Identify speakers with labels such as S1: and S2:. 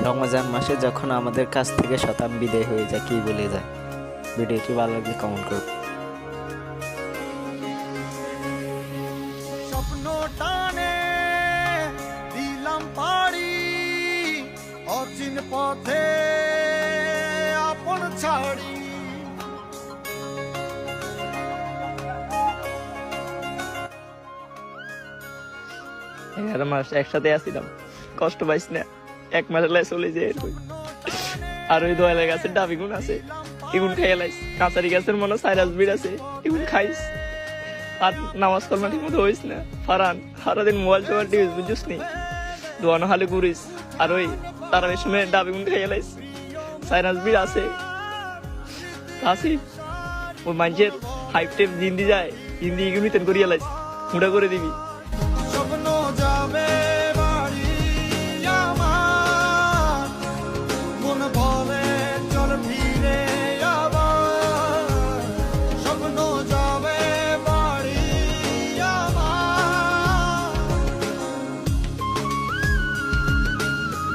S1: রমজান মাসে যখন আমাদের কাছ থেকে শতান বিদায় হয়ে যায় কি বলে যায়। ভিডিওটি ভালো লাগলে কমেন্ট করুন।
S2: স্বপ্ন টানে দিলাম পাড়ি অচিন পথে আপন ছাড়ি।
S3: 11 মাস একসাথে আসছিলাম, কষ্ট পাইস না। 1 মাস লাই চলে যায়। আর ওই দোয়ালের গাছের ডাবি গুণ আছে, এগুন খাইয়া লাইস। কাঁচারি গাছের মনে সাইরাস বিড় আছে, এগুন খাইস। আর নামাজ কলমা ঠিক মতো হইস না। ফারান সারাদিন মোবাইল টোবাইল টিভিস বুঝছিস নি, দোয়ানো হালে ঘুরিস। আর ওই তারা সময় ডাবি গুণ খাইয়া লাইস, সাইরাস বিড় আছে। আসি ওই মানুষের হাইপ টেপ জিন্দি যায়, জিন্দি এগুলো মিতেন করিয়া লাইস, মুড়া করে দিবি।